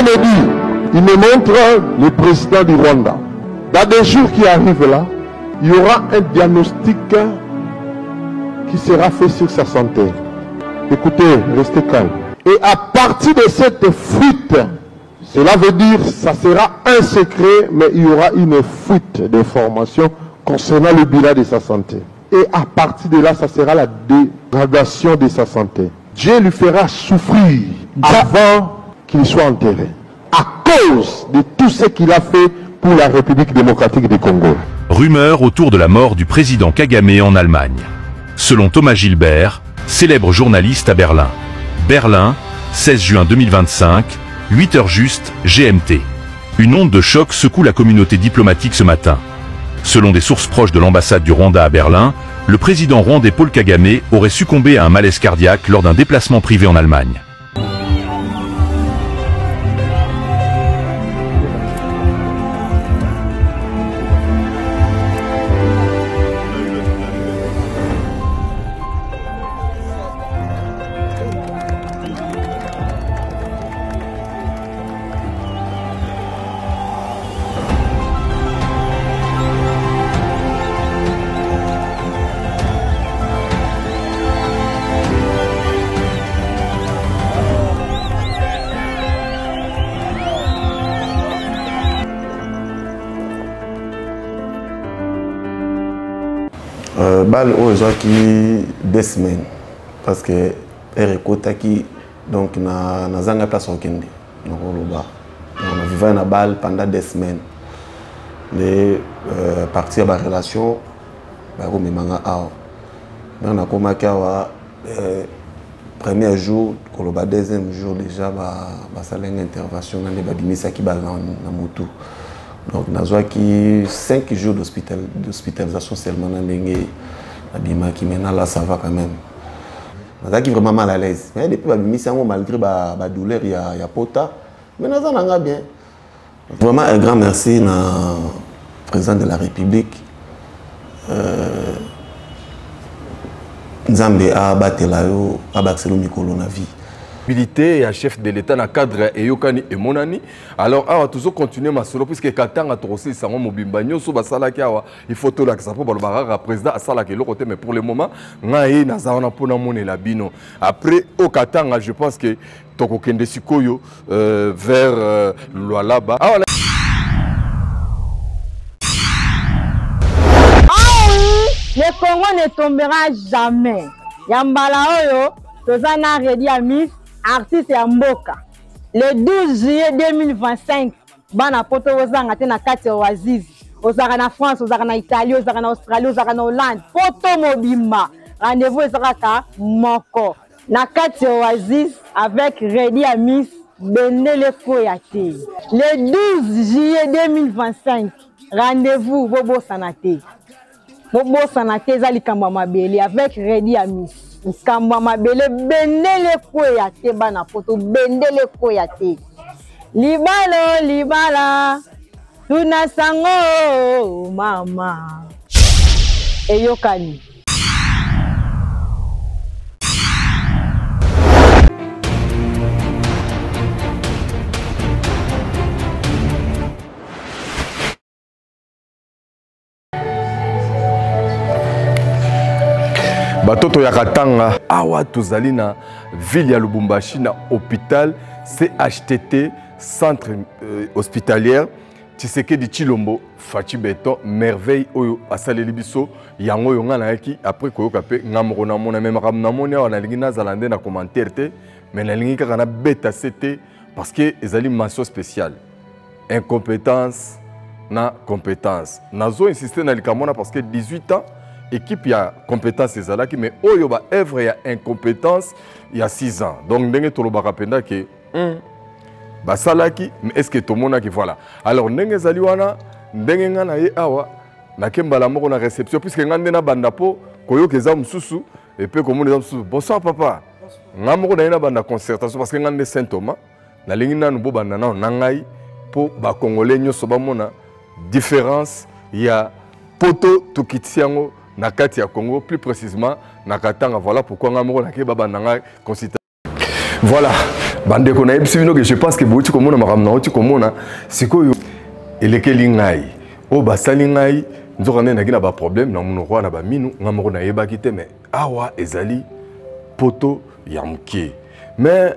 me dis, il me montre le président du Rwanda. Dans des jours qui arrivent là, il y aura un diagnostic qui sera fait sur sa santé. Écoutez, restez calme. Et à partir de cette fuite, cela veut dire que ça sera un secret, mais il y aura une fuite d'informations concernant le bilan de sa santé. Et à partir de là, ça sera la dégradation de sa santé. Dieu lui fera souffrir avant qu'il soit enterré, à cause de tout ce qu'il a fait pour la République démocratique du Congo. Rumeur autour de la mort du président Kagame en Allemagne. Selon Thomas Gilbert, célèbre journaliste à Berlin. Berlin, 16 juin 2025, 8h juste, GMT. Une onde de choc secoue la communauté diplomatique ce matin. Selon des sources proches de l'ambassade du Rwanda à Berlin, le président rwandais Paul Kagame aurait succombé à un malaise cardiaque lors d'un déplacement privé en Allemagne. Bal aujourd'hui 2 semaines parce que Erekotaki donc na zanga place au Kende donc on a vécu na bal pendant 2 semaines les partir ba relation ba ko memanga awa na ko makawa premier jour ko ba deuxième jour déjà ba sala une intervention na ba bimisa ki ba na motu donc nazwa ki 5 jours d'hospitalisation seulement na ndenge abima qui maintenant là ça va quand même. Nazwa ki vraiment mal à l'aise. Mais depuis ba bimisa ngo malgré ba douleur il y a pota mais nazwa nanga bien. Vraiment un grand merci na président de la République Nzambe a batela yo abaxelo mikolo na vie. Et à chef de l'État dans le cadre et Yokani et Monani. Alors, on va toujours continuer ma solo puisque Katan a aussi sa mobimbanyo sur Basalakiawa. Il faut tout l'accès pour le barrage président à Salaki le côté, mais pour le moment, Naï Nazana Ponamone la Bino. Après, au Katan, je pense que Toko Kende Sikoyo vers Lualaba. Ah oui, le Congo ne tombera jamais. Yambala Oyo, Tozana Redi Amis. Artiste ya Mboka. Le 12 juillet 2025, bana poto ozanga te na kati ya Oasis. Ozaka na France, ozaka na Italie, ozaka na Australie, ozaka na Hollande. Poto mobimba. Rendez-vous ezaka moko. Na kati ya Oasis avec Redi Amis Benele Koyate. Le 12 juillet 2025, rendez-vous Bobo Sanate. Bobo Sanate za likambo mabele avec Redi Amis. Kamba mabele Benele Koyate bana poto Benele Koyate. Libalo libala tuna sango mama eyokani. Batoto ya Katanga awa tozali na ville ya Lubumbashi na hôpital CHTT centre hospitalière Tshisekedi Tshilombo Fachi Beton merveille oyo asaleli biso yango yo nga na yaki après koyoka pe ngamoko na mona même na mona wana lingi na zalande na commentaire te mais na lingi kaka na beta CT parce que ezali mention spéciale incompétence na compétence nazo insister na likamona parce que 18 ans équipe ya compétence ezalaki mais oyo ba œuvre ya incompétence il y a 6 ans donc ndenge tolobaka penda ke ba salaki mais est-ce que tout le monde qui voilà alors ndenge zali wana ndenge nga na ye awa na kembala moko na réception puisque nga ndena banda po koyoka eza mususu et puis comme eza mususu bonsoir papa nga moko na banda concertation parce que nga ndé Saint Thomas na lingi nanu bo banda na ngai po ba congolais nyoso ba mona différence ya poto tukitiango na kati ya Congo plus précisément na Katanga voilà pourquoi nga moko na ke baba nanga consultation voilà bande ko na ebisibino que je pense que boti komona makamna oti komona sikoyo elekeli ngai o basali ngai nzoka nene na ba problème na monoko na ba minu ngamoko na yebaki te mais awa ezali poto ya mukie mais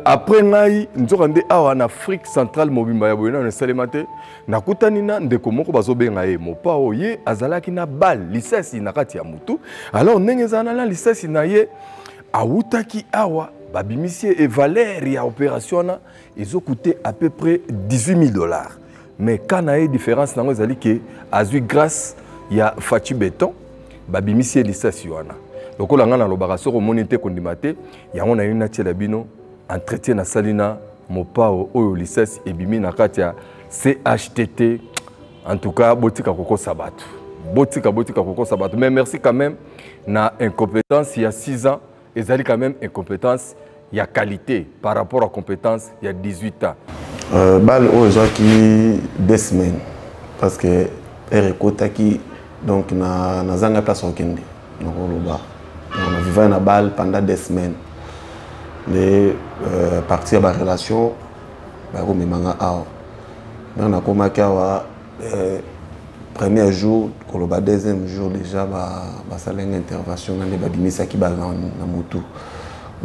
après ngai nzoka nde awa na Afrique centrale mobimba ya boyena na salemate nakutani na ndeko moko bazobenga ye mopao ye azalaki na bal lisasi na kati ya mutu alors ndenge zana la lisasi na ye awutaki awa babimisi et valeur ya opération na ils ont coûté à peu près $18,000 mais quand na ye différence nango ezali ke azui grâce ya Fachi Béton babimisi lisasi wana lokola nga na lobaka soko monite kondimate yango na yina tiela bino entretien na salina mopao oyo lisasi ebimi na kati ya CHTT. En tout cas botika koko sabatu botika koko sabatu mais merci quand même na incompétence il y a 6 ans ezali quand même incompétence il y a qualité par rapport à compétence il y a 18 ans bal oyo qui 2 semaines parce que erekota qui donc na zanga place okende nakoloba on a vécu na bal pendant 2 semaines les partir ba relation ba ko memanga awa on a commencé awa premier jour koloba deuxième jour déjà ba salenga intervention na ba bimisa ki ba na motu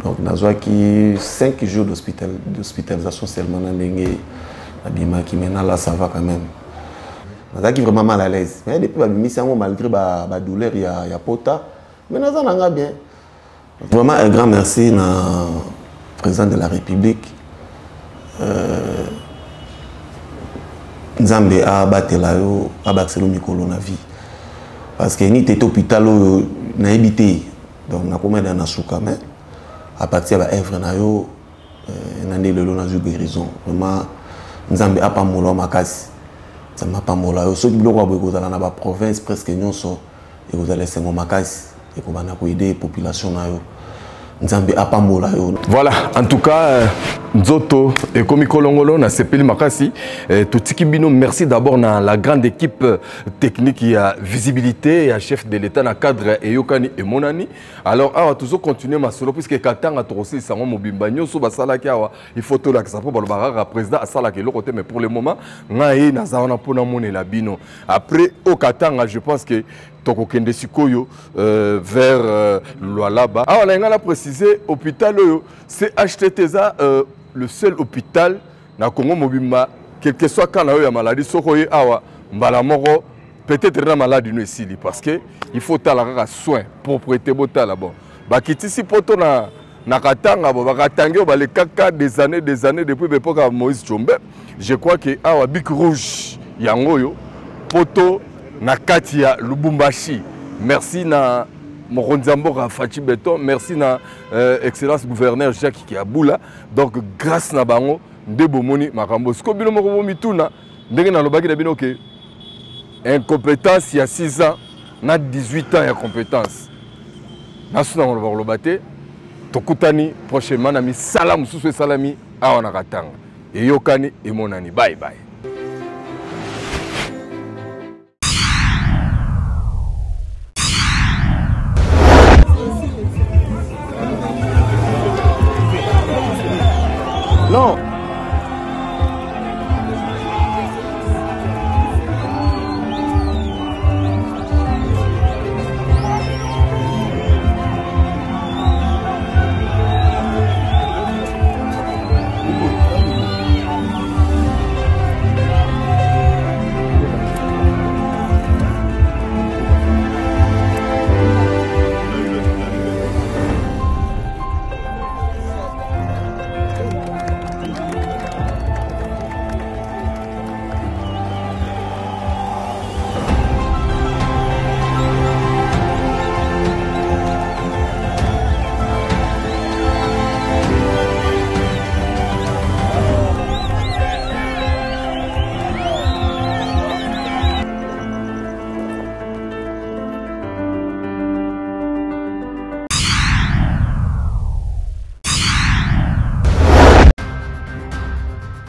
donc nazwa ki 5 jours d'hospitalisation seulement na ndenge abima ki maintenant là ça va quand même nazwa ki vraiment mal à l'aise mais depuis ba bimisa ngo malgré ba douleur ya pota mais nazwa nanga bien vraiment un grand merci na président de la République Nzambe a batela yo abakselo mikolo na vie parce que ni tete hôpital na habité donc na komeda na suka mais à partir ba œuvre na yo na ndelo na ju guérison vraiment Nzambe a pas mola makasi ça m'a pas mola yo so biloko ba kozala na ba province presque nyonso et vous allez sengo makasi et ko bana ko aider population na yo Nzambe a pas mola yo. Voilà, en tout cas, Nzoto et Komi Kolongolo, na sepeli makasi, Totiki Bino, merci d'abord à la grande équipe technique, il y a visibilité, il y a chef de l'État, na cadre et Yokani et Monani. Alors, on va toujours continuer ma solo puisque Katan a trop aussi sango mobimba nyoso basala kiawa, il faut tout l'accès pour le président à sala ke lokote mais pour le moment, ngai na zaona pona mone la bino. Après au Katan, je pense que Tokokende Sikoyo vers Lualaba. Ah, on a précisé, hôpital, c'est HTTza, le seul hôpital na Congo Mobimba, quel que soit quand il y a maladie, Sokoye Awa, Mbalamoro, peut-être la maladie nous ici, parce que il faut avoir soin, propriété bota là-bas. Bakiti si poto na Katanga, Bakatanga, les caca des années depuis l'époque de Moïse Tchombe. Je crois que Awa Bic Rouge, Yangoyo, poto. Na Katia Lubumbashi, merci na Moronzambo Fachi Béton, merci na excellence gouverneur Jacques Kiaboula. Donc grâce na bango ndebomoni makambo. Sko bino moko mituna ndenge na lobaki na bino ke incompétence il y a 6 ans na 18 ans ya compétence. Na suna ngolo lobate tokutani prochainement na mi salam susu salami awana katanga. E yokani e monani bye bye. Non.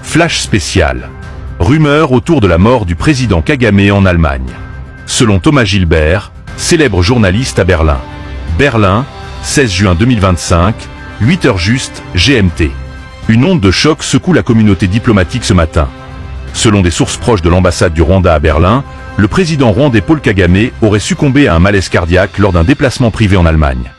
Flash spécial. Rumeur autour de la mort du président Kagame en Allemagne. Selon Thomas Gilbert, célèbre journaliste à Berlin. Berlin, 16 juin 2025, 8h juste, GMT. Une onde de choc secoue la communauté diplomatique ce matin. Selon des sources proches de l'ambassade du Rwanda à Berlin, le président rwandais Paul Kagame aurait succombé à un malaise cardiaque lors d'un déplacement privé en Allemagne.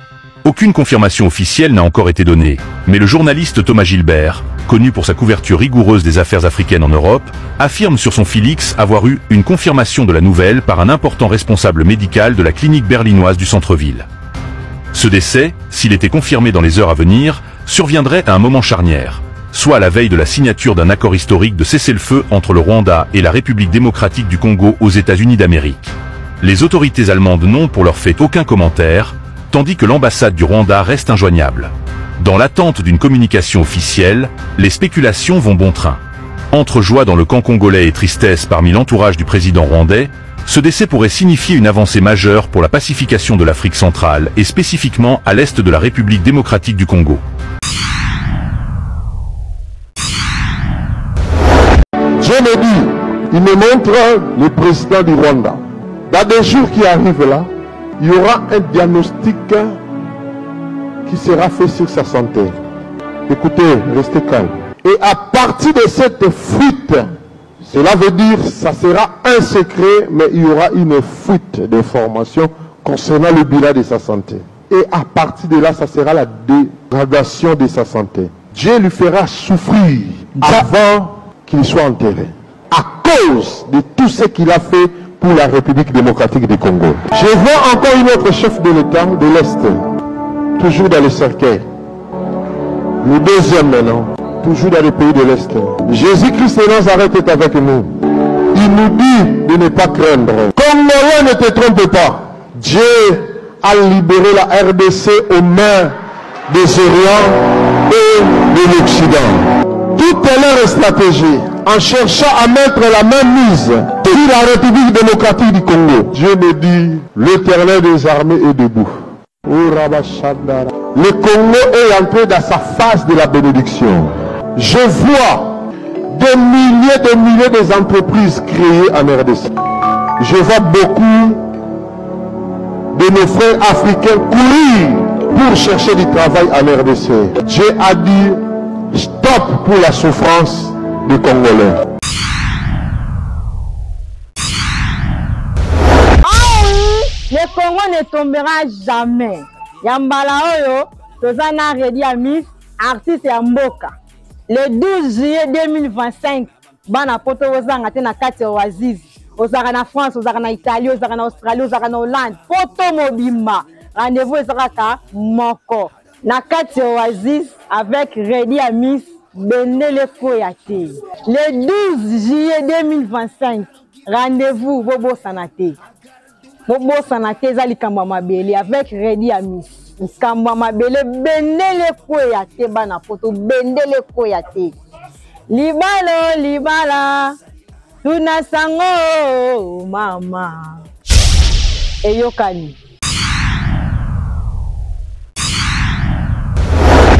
Aucune confirmation officielle n'a encore été donnée, mais le journaliste Thomas Gilbert, connu pour sa couverture rigoureuse des affaires africaines en Europe, affirme sur son fil X avoir eu une confirmation de la nouvelle par un important responsable médical de la clinique berlinoise du centre-ville. Ce décès, s'il était confirmé dans les heures à venir, surviendrait à un moment charnière, soit à la veille de la signature d'un accord historique de cessez-le-feu entre le Rwanda et la République démocratique du Congo aux États-Unis d'Amérique. Les autorités allemandes n'ont pour leur fait aucun commentaire, tandis que l'ambassade du Rwanda reste injoignable. Dans l'attente d'une communication officielle, les spéculations vont bon train. Entre joie dans le camp congolais et tristesse parmi l'entourage du président rwandais, ce décès pourrait signifier une avancée majeure pour la pacification de l'Afrique centrale et spécifiquement à l'est de la République démocratique du Congo. Je me dis, il me montre le président du Rwanda. Dans des jours qui arrivent là, il y aura un diagnostic qui sera fait sur sa santé. Écoutez, restez calme. Et à partir de cette fuite, cela veut dire que ça sera un secret, mais il y aura une fuite d'informations concernant le bilan de sa santé. Et à partir de là, ça sera la dégradation de sa santé. Dieu lui fera souffrir avant qu'il soit enterré. À cause de tout ce qu'il a fait pour la République démocratique du Congo. Je vois encore une autre chef de l'État de l'Est, toujours dans le cercueil. Le deuxième maintenant, toujours dans les pays de l'Est. Jésus-Christ de Nazareth est avec nous. Il nous dit de ne pas craindre. Congolais, ne te trompe pas. Dieu a libéré la RDC aux mains des Orients et de l'Occident. Toute leur stratégie, en cherchant à mettre la main mise sur la République démocratique du Congo. Dieu me dit, l'Éternel des armées est debout. Le Congo est entré dans sa phase de la bénédiction. Je vois des milliers des entreprises créées en RDC. Je vois beaucoup de nos frères africains courir pour chercher du travail en RDC. Dieu a dit, stop pour la souffrance des Congolais. Ah oui, le Congo ne tombera jamais. Yambala Oyo, Tozana Redi Amis, artiste ya Mboka. Le 12 juillet 2025, bana poto ozanga te na kati Oasis. Ozaka na France, ozaka na Italie, ozaka na Australie, ozaka na Hollande. Poto mobimba. Rendez-vous ezaka moko. Na kati Oasis avec Redi Amis. Benele Koyate. Le 12 juillet 2025, rendez-vous Bobo Sanate. Bobo Sanate Zali Kamba Mabele avec Redi Amis. Kamba Mabele Benele Koyate bana poto Benele Koyate. Libalo libala tuna sango mama. Eyokani.